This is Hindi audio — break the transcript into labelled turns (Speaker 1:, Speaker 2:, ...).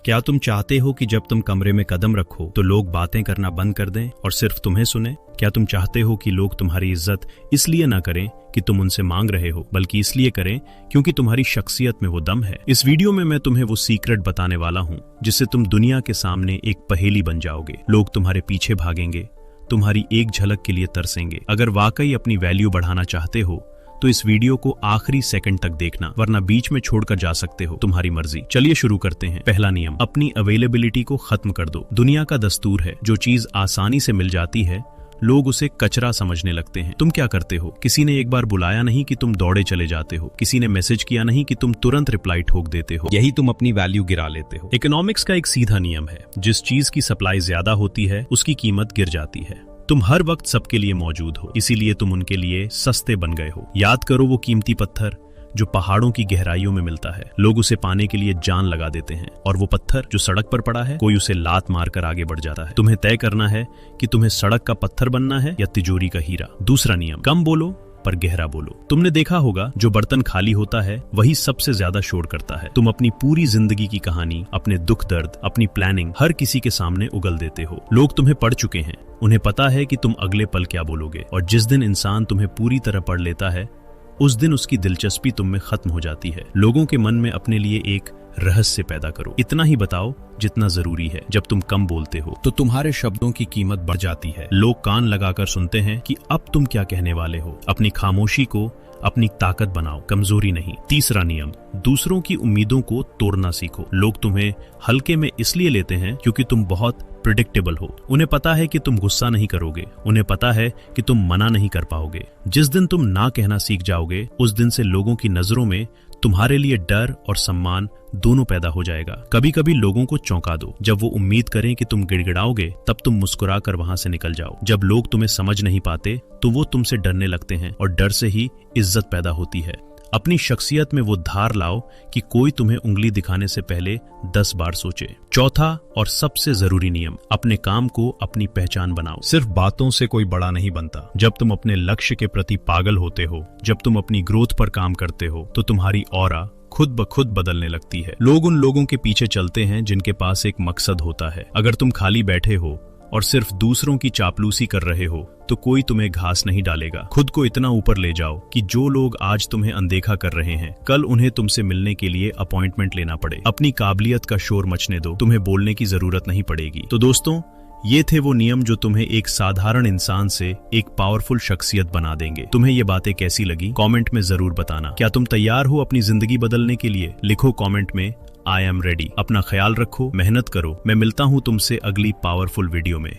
Speaker 1: क्या तुम चाहते हो कि जब तुम कमरे में कदम रखो तो लोग बातें करना बंद कर दें और सिर्फ तुम्हें सुने? क्या तुम चाहते हो कि लोग तुम्हारी इज्जत इसलिए ना करें कि तुम उनसे मांग रहे हो, बल्कि इसलिए करें क्योंकि तुम्हारी शख्सियत में वो दम है? इस वीडियो में मैं तुम्हें वो सीक्रेट बताने वाला हूँ जिससे तुम दुनिया के सामने एक पहेली बन जाओगे। लोग तुम्हारे पीछे भागेंगे, तुम्हारी एक झलक के लिए तरसेंगे। अगर वाकई अपनी वैल्यू बढ़ाना चाहते हो तो इस वीडियो को आखिरी सेकंड तक देखना, वरना बीच में छोड़कर जा सकते हो, तुम्हारी मर्जी। चलिए शुरू करते हैं। पहला नियम, अपनी अवेलेबिलिटी को खत्म कर दो। दुनिया का दस्तूर है, जो चीज आसानी से मिल जाती है लोग उसे कचरा समझने लगते हैं। तुम क्या करते हो? किसी ने एक बार बुलाया नहीं कि तुम दौड़े चले जाते हो, किसी ने मैसेज किया नहीं कि तुम तुरंत रिप्लाई ठोक देते हो। यही तुम अपनी वैल्यू गिरा लेते हो। इकोनॉमिक्स का एक सीधा नियम है, जिस चीज की सप्लाई ज्यादा होती है उसकी कीमत गिर जाती है। तुम हर वक्त सबके लिए मौजूद हो, इसीलिए तुम उनके लिए सस्ते बन गए हो। याद करो वो कीमती पत्थर जो पहाड़ों की गहराइयों में मिलता है। लोग उसे पाने के लिए जान लगा देते हैं, और वो पत्थर जो सड़क पर पड़ा है, कोई उसे लात मारकर आगे बढ़ जाता है। तुम्हें तय करना है कि तुम्हें सड़क का पत्थर बनना है या तिजोरी का हीरा। दूसरा नियम, कम बोलो पर गहरा बोलो। तुमने देखा होगा जो बर्तन खाली होता है वही सबसे ज्यादा शोर करता है। तुम अपनी पूरी जिंदगी की कहानी, अपने दुख दर्द, अपनी प्लानिंग हर किसी के सामने उगल देते हो। लोग तुम्हें पढ़ चुके हैं, उन्हें पता है कि तुम अगले पल क्या बोलोगे, और जिस दिन इंसान तुम्हें पूरी तरह पढ़ लेता है उस दिन उसकी दिलचस्पी तुम में खत्म हो जाती है। लोगों के मन में अपने लिए एक रहस्य पैदा करो। इतना ही बताओ जितना जरूरी है। जब तुम कम बोलते हो तो तुम्हारे शब्दों की कीमत बढ़ जाती है। लोग कान लगाकर सुनते हैं कि अब तुम क्या कहने वाले हो। अपनी खामोशी को अपनी ताकत बनाओ, कमजोरी नहीं। तीसरा नियम, दूसरों की उम्मीदों को तोड़ना सीखो। लोग तुम्हें हल्के में इसलिए लेते हैं क्योंकि तुम बहुत प्रिडिक्टेबल हो। उन्हें पता है कि तुम गुस्सा नहीं करोगे, उन्हें पता है कि तुम मना नहीं कर पाओगे। जिस दिन तुम ना कहना सीख जाओगे उस दिन से लोगों की नजरों में तुम्हारे लिए डर और सम्मान दोनों पैदा हो जाएगा। कभी कभी लोगों को चौंका दो। जब वो उम्मीद करें कि तुम गिड़गिड़ाओगे तब तुम मुस्कुराकर वहां से निकल जाओ। जब लोग तुम्हें समझ नहीं पाते तो वो तुमसे डरने लगते हैं, और डर से ही इज्जत पैदा होती है। अपनी शख्सियत में वो धार लाओ कि कोई तुम्हें उंगली दिखाने से पहले 10 बार सोचे। चौथा और सबसे जरूरी नियम, अपने काम को अपनी पहचान बनाओ। सिर्फ बातों से कोई बड़ा नहीं बनता। जब तुम अपने लक्ष्य के प्रति पागल होते हो, जब तुम अपनी ग्रोथ पर काम करते हो, तो तुम्हारी ऑरा खुद ब खुद बदलने लगती है। लोग उन लोगों के पीछे चलते हैं जिनके पास एक मकसद होता है। अगर तुम खाली बैठे हो और सिर्फ दूसरों की चापलूसी कर रहे हो तो कोई तुम्हें घास नहीं डालेगा। खुद को इतना ऊपर ले जाओ कि जो लोग आज तुम्हें अनदेखा कर रहे हैं कल उन्हें तुमसे मिलने के लिए अपॉइंटमेंट लेना पड़े। अपनी काबिलियत का शोर मचने दो, तुम्हें बोलने की जरूरत नहीं पड़ेगी। तो दोस्तों, ये थे वो नियम जो तुम्हें एक साधारण इंसान से एक पावरफुल शख्सियत बना देंगे। तुम्हें ये बातें कैसी लगी कमेंट में जरूर बताना। क्या तुम तैयार हो अपनी जिंदगी बदलने के लिए? लिखो कमेंट में आई एम रेडी। अपना ख्याल रखो, मेहनत करो। मैं मिलता हूँ तुमसे अगली पावरफुल वीडियो में।